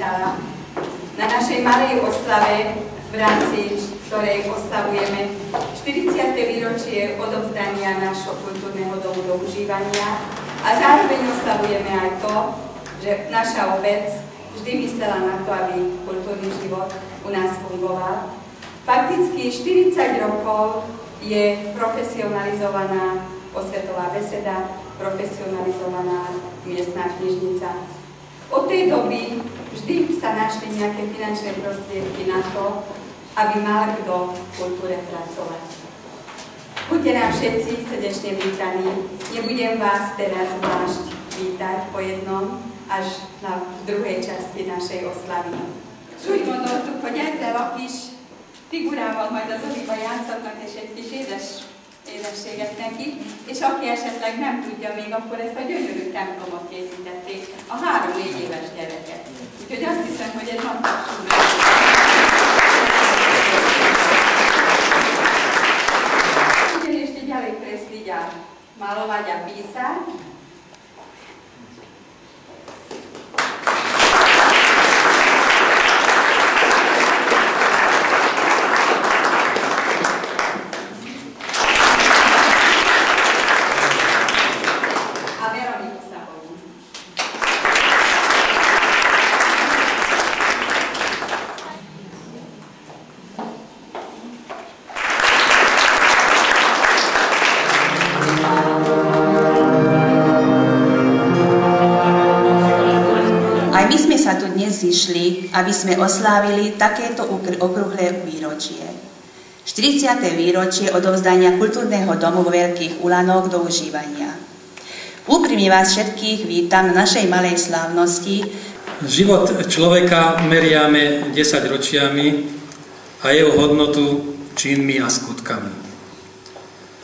privítala na našej malej oslave, v rámci ktorej oslavujeme 40. výročie odovzdania nášho kultúrneho domu do užívania a zároveň oslavujeme aj to, že naša obec vždy myslela na to, aby kultúrny život u nás fungoval. Fakticky 40 rokov je profesionalizovaná osvetová beseda, profesionalizovaná miestna knižnica. Od tej doby vždy sa našli nejaké finančné prostriedky na to, aby mal kto v kultúre pracovať. Buďte nám všetci srdečne vítaní. Nebudem vás teraz zvlášť vítať po jednom, až na druhej časti našej oslavy. Úgy gondoltuk, hogy ezzel a kis figurával majd az Oliva játszatnak, és egy kis édességet neki, és aki esetleg nem tudja még, akkor ezt a gyönyörű templomot készítették, a 3-4 éves gyereket. Úgyhogy azt hiszem, hogy egy nagy tapsunk. Ugye ešte ďalej kresliť a malovať a písať. Zišli, aby sme oslávili takéto okrúhle výročie. 40. výročie odovzdania kultúrneho domu vo Veľkých Ulanoch do užívania. Úprimne vás všetkých vítam na našej malej slávnosti. Život človeka meriame 10 ročiami a jeho hodnotu činmi a skutkami.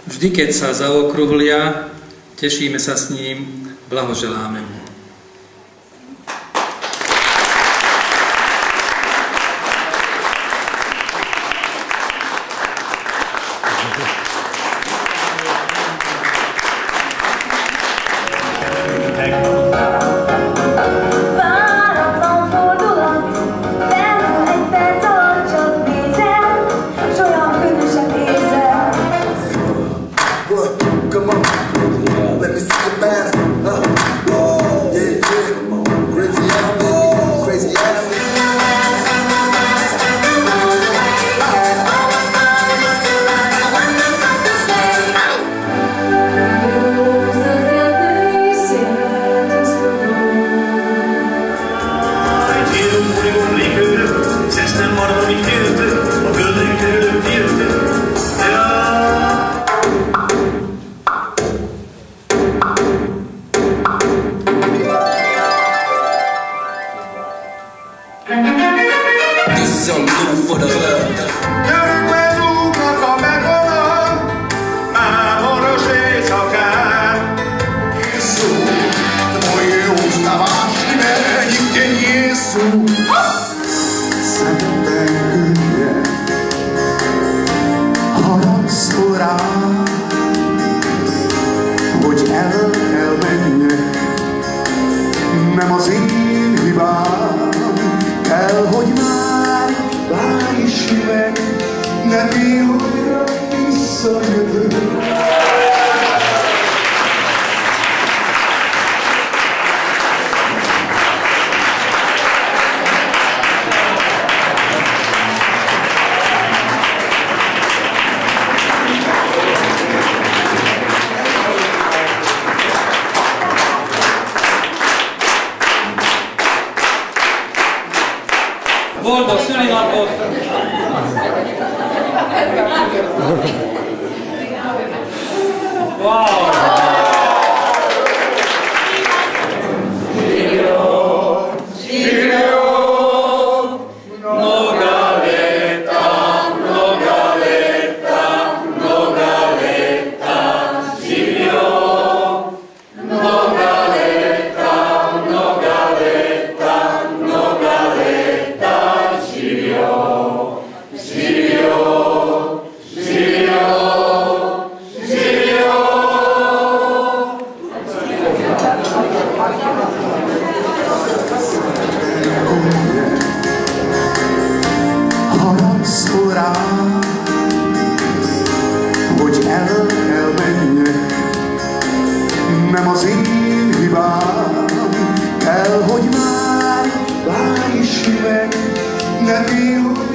Vždy, keď sa zaokrúhlia, tešíme sa s ním, blahoželáme mu. Nem az én hibám kell, hogy már várj is meg, ne félj, visszajövök. Boldog szülinapot! Wow! Silvio, rám, hogy el kell menjek. Nem az én hibám, kell, hogy már várj is meg, ne félj,